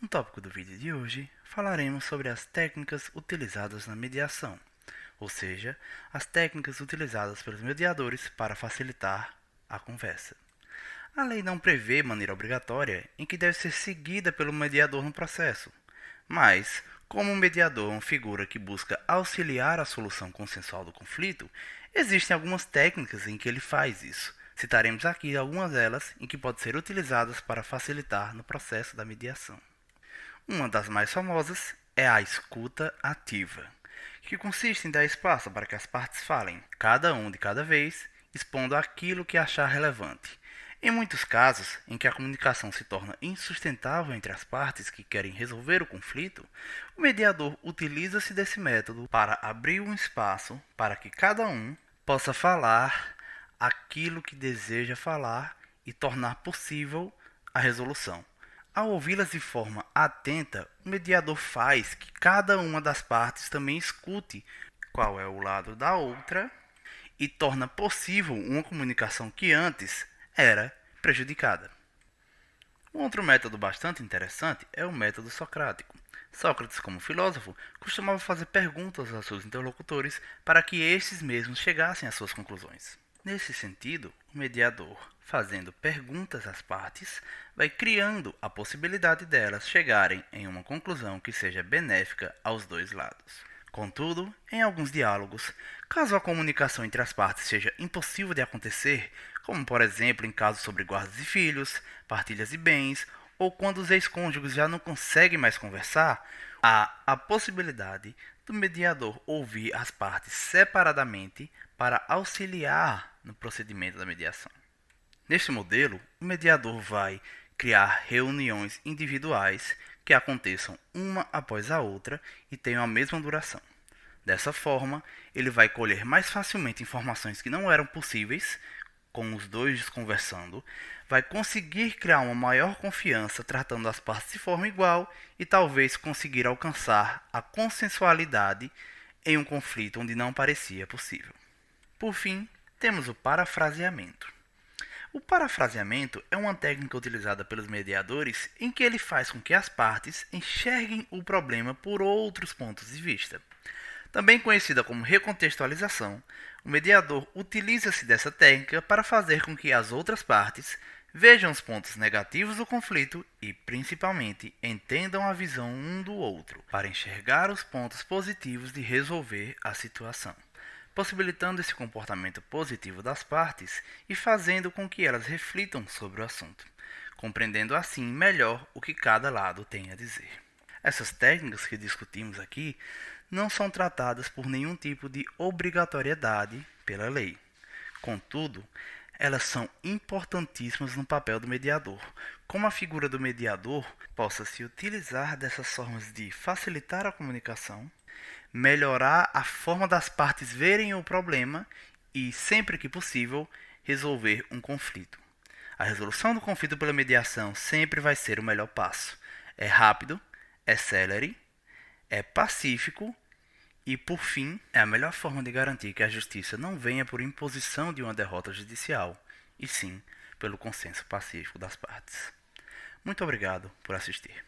No tópico do vídeo de hoje, falaremos sobre as técnicas utilizadas na mediação, ou seja, as técnicas utilizadas pelos mediadores para facilitar a conversa. A lei não prevê maneira obrigatória em que deve ser seguida pelo mediador no processo, mas, como o mediador é uma figura que busca auxiliar a solução consensual do conflito, existem algumas técnicas em que ele faz isso. Citaremos aqui algumas delas em que podem ser utilizadas para facilitar no processo da mediação. Uma das mais famosas é a escuta ativa, que consiste em dar espaço para que as partes falem, cada um de cada vez, expondo aquilo que achar relevante. Em muitos casos, em que a comunicação se torna insustentável entre as partes que querem resolver o conflito, o mediador utiliza-se desse método para abrir um espaço para que cada um possa falar aquilo que deseja falar e tornar possível a resolução. Ao ouvi-las de forma atenta, o mediador faz que cada uma das partes também escute qual é o lado da outra e torna possível uma comunicação que antes era prejudicada. Um outro método bastante interessante é o método socrático. Sócrates, como filósofo, costumava fazer perguntas aos seus interlocutores para que estes mesmos chegassem às suas conclusões. Nesse sentido, o mediador, fazendo perguntas às partes, vai criando a possibilidade delas chegarem em uma conclusão que seja benéfica aos dois lados. Contudo, em alguns diálogos, caso a comunicação entre as partes seja impossível de acontecer, como por exemplo em casos sobre guardas de filhos, partilhas de bens, ou quando os ex-cônjuges já não conseguem mais conversar, há a possibilidade do mediador ouvir as partes separadamente para auxiliar no procedimento da mediação. Neste modelo, o mediador vai criar reuniões individuais que aconteçam uma após a outra e tenham a mesma duração. Dessa forma, ele vai colher mais facilmente informações que não eram possíveis, com os dois conversando, vai conseguir criar uma maior confiança tratando as partes de forma igual e talvez conseguir alcançar a consensualidade em um conflito onde não parecia possível. Por fim, temos o parafraseamento. O parafraseamento é uma técnica utilizada pelos mediadores em que ele faz com que as partes enxerguem o problema por outros pontos de vista. Também conhecida como recontextualização, o mediador utiliza-se dessa técnica para fazer com que as outras partes vejam os pontos negativos do conflito e, principalmente, entendam a visão um do outro, para enxergar os pontos positivos de resolver a situação, possibilitando esse comportamento positivo das partes e fazendo com que elas reflitam sobre o assunto, compreendendo assim melhor o que cada lado tem a dizer. Essas técnicas que discutimos aqui não são tratadas por nenhum tipo de obrigatoriedade pela lei. Contudo, elas são importantíssimas no papel do mediador. Como a figura do mediador possa se utilizar dessas formas de facilitar a comunicação, melhorar a forma das partes verem o problema e, sempre que possível, resolver um conflito. A resolução do conflito pela mediação sempre vai ser o melhor passo. É rápido, é célere, é pacífico e, por fim, é a melhor forma de garantir que a justiça não venha por imposição de uma derrota judicial, e sim pelo consenso pacífico das partes. Muito obrigado por assistir.